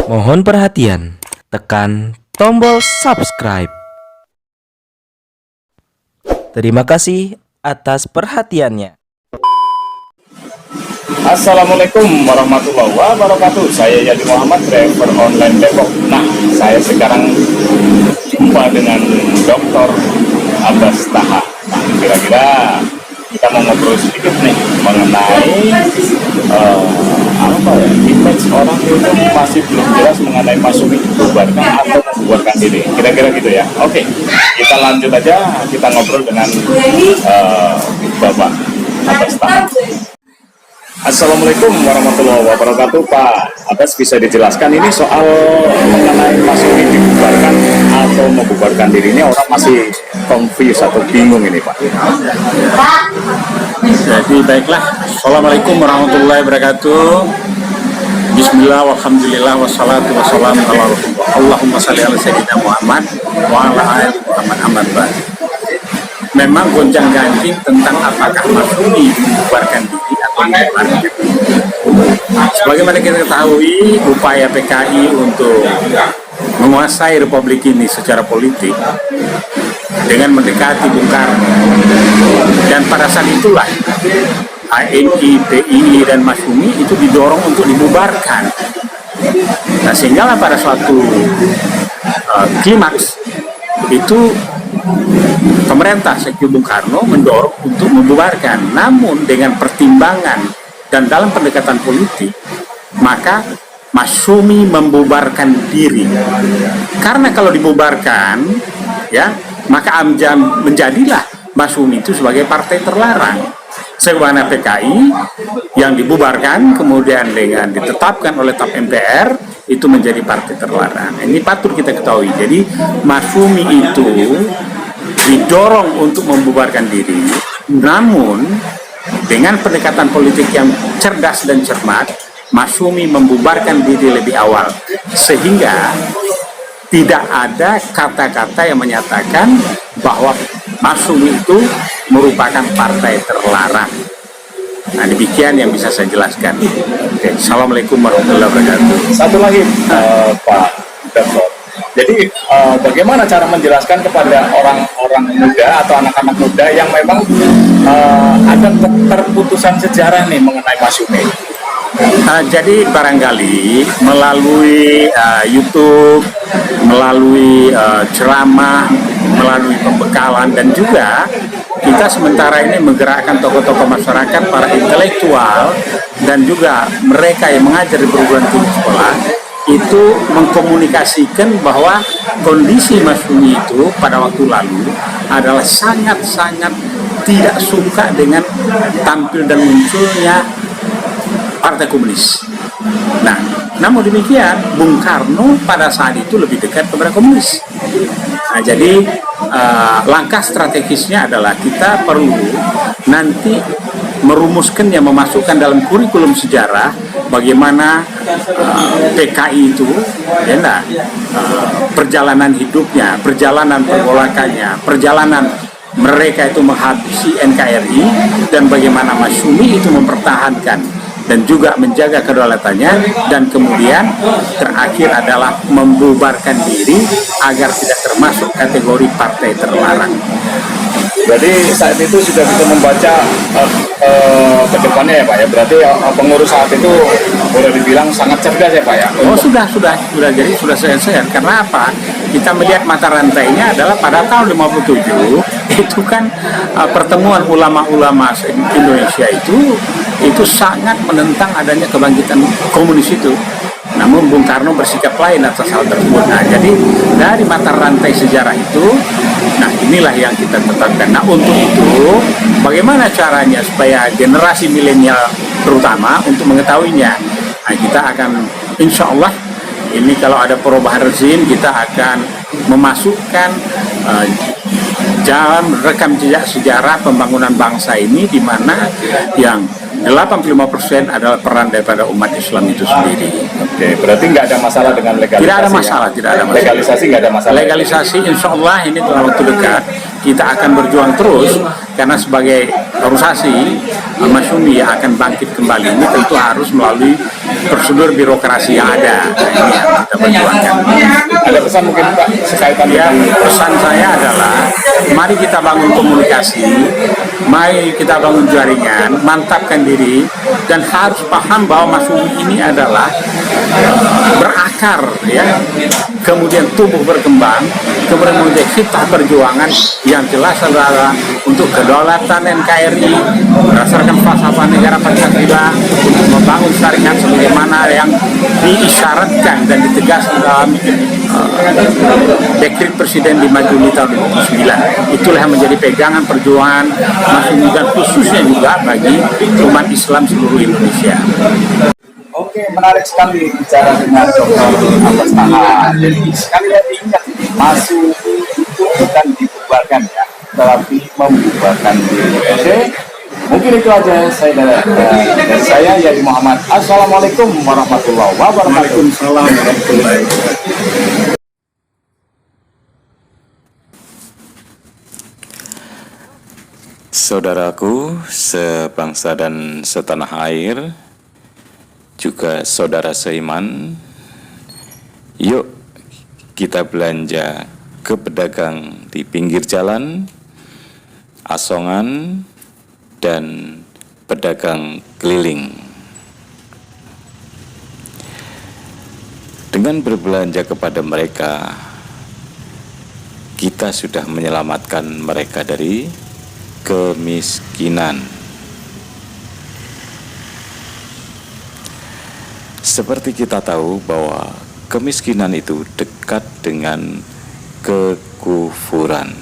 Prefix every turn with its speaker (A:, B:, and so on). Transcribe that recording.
A: Mohon perhatian, tekan tombol subscribe. Terima kasih atas perhatiannya.
B: Assalamualaikum warahmatullahi wabarakatuh. Saya Yadi Muhammad, driver online Depok. Nah, saya sekarang jumpa dengan Dr. Abbas Taha. Nah, kira-kira kita mau ngobrol sedikit nih mengenai image orang itu masih belum jelas mengenai masuk dibubarkan atau membubarkan diri. Kira-kira gitu ya. Oke, kita lanjut aja. Kita ngobrol dengan Bapak Abbas Taha. Assalamualaikum warahmatullahi wabarakatuh, Pak Abbas. Bisa dijelaskan ini soal mengenai masuk dibubarkan atau membubarkan diri ini, orang masih confused atau bingung ini, Pak.
C: Jadi baiklah, Assalamualaikum warahmatullahi wabarakatuh. Bismillah, walhamdulillah, wassalatu wassalamu ala rasulullah. Allahumma salli ala sayyidina Muhammad wa ala ali Muhammad Ahmad Ba'd. Memang gonjang ganjing tentang apakah Masyumi membubarkan diri atau membubarkan diri. Sebagaimana kita ketahui, upaya PKI untuk menguasai Republik ini secara politik dengan mendekati Bung Karno, dan pada saat itulah ANI, PII, dan Masyumi itu didorong untuk dibubarkan. Nah, sehinggalah pada suatu klimaks itu pemerintah Sekjen Bung Karno mendorong untuk membubarkan. Namun dengan pertimbangan dan dalam pendekatan politik, maka Masyumi membubarkan diri. Karena kalau dibubarkan, ya, maka menjadilah Masyumi itu sebagai partai terlarang. Sebagaimana PKI yang dibubarkan kemudian dengan ditetapkan oleh TAP MPR itu menjadi partai terlarang. Ini patut kita ketahui. Jadi Masyumi itu didorong untuk membubarkan diri, namun dengan pendekatan politik yang cerdas dan cermat, Masyumi membubarkan diri lebih awal, sehingga tidak ada kata-kata yang menyatakan bahwa Masyumi itu merupakan partai terlarang. Nah, demikian yang bisa saya jelaskan. Oke. Assalamualaikum warahmatullahi wabarakatuh.
B: Satu lagi, Pak Dr. Jadi bagaimana cara menjelaskan kepada orang-orang muda atau anak-anak muda yang memang ada keterputusan sejarah nih mengenai Masyumi?
C: Jadi barangkali melalui YouTube, melalui ceramah, melalui pembekalan, dan juga kita sementara ini menggerakkan tokoh-tokoh masyarakat, para intelektual, dan juga mereka yang mengajar di perguruan tinggi sekolah, itu mengkomunikasikan bahwa kondisi Masyumi itu pada waktu lalu adalah sangat-sangat tidak suka dengan tampil dan munculnya Partai Komunis. Nah, namun demikian Bung Karno pada saat itu lebih dekat kepada komunis. Nah, jadi langkah strategisnya adalah kita perlu nanti merumuskan yang memasukkan dalam kurikulum sejarah bagaimana PKI itu, ya, perjalanan hidupnya, perjalanan pergolakannya, perjalanan mereka itu menghabisi NKRI, dan bagaimana Masyumi itu mempertahankan dan juga menjaga kedaulatannya, dan kemudian terakhir adalah membubarkan diri agar tidak termasuk kategori partai terlarang.
B: Jadi saat itu sudah bisa membaca ke depannya ya, Pak ya. Berarti pengurus saat itu boleh dibilang sangat cerdas ya, Pak ya.
C: Oh, sudah jadi sudah selesai. Karena apa? Kita melihat mata rantainya adalah pada tahun 57 itu kan pertemuan ulama-ulama Indonesia itu sangat menentang adanya kebangkitan komunis itu. Namun Bung Karno bersikap lain atas hal tersebut. Nah, jadi dari mata rantai sejarah itu, nah inilah yang kita tetapkan. Nah, untuk itu bagaimana caranya supaya generasi milenial terutama untuk mengetahuinya? Nah, kita akan insya Allah ini kalau ada perubahan rezim, kita akan memasukkan jalan rekam jejak sejarah pembangunan bangsa ini, di mana yang 85% adalah peran daripada umat Islam itu sendiri.
B: Oke, berarti nggak ada masalah dengan legalisasi?
C: Tidak ada masalah, tidak ada masalah.
B: Legalisasi nggak ada masalah?
C: Legalisasi insya Allah ini dalam waktu dekat kita akan berjuang terus karena sebagai organisasi Masyumi yang akan bangkit kembali ini tentu harus melalui prosedur birokrasi yang ada. Nah, ini yang kita perjuangkan.
B: Ada pesan mungkin Pak sekaitan
C: Ya,
B: dengan
C: pesan saya adalah mari kita bangun komunikasi, mari kita bangun jaringan, mantapkan diri, dan harus paham bahwa Masyumi ini adalah berakar, ya, kemudian tumbuh berkembang, kemudian menjadi kita perjuangan yang jelas adalah untuk kedaulatan NKRI berdasarkan falsafah negara Pancasila, untuk membangun syariat sebagaimana yang diisyaratkan dan ditegaskan dalam dekret Presiden 5 Juni tahun 2009. Itulah yang menjadi pegangan perjuangan Masyumi dan khususnya juga bagi umat Islam seluruh Indonesia.
B: Oke, menarik sekali bicara dengan Dr. Abbas Taha. Jadi sekali lagi ingat, Masyumi itu bukan dibubarkan ya, tetapi membubarkan diri. Oke, mungkin itu aja dari saya Yadi Muhammad. Assalamualaikum warahmatullahi wabarakatuh.
C: Waalaikumsalam warahmatullahi wabarakatuh.
D: Saudaraku sebangsa dan setanah air, juga saudara seiman, yuk kita belanja ke pedagang di pinggir jalan, asongan, dan pedagang keliling. Dengan berbelanja kepada mereka, kita sudah menyelamatkan mereka dari kemiskinan. Seperti kita tahu bahwa kemiskinan itu dekat dengan kekufuran.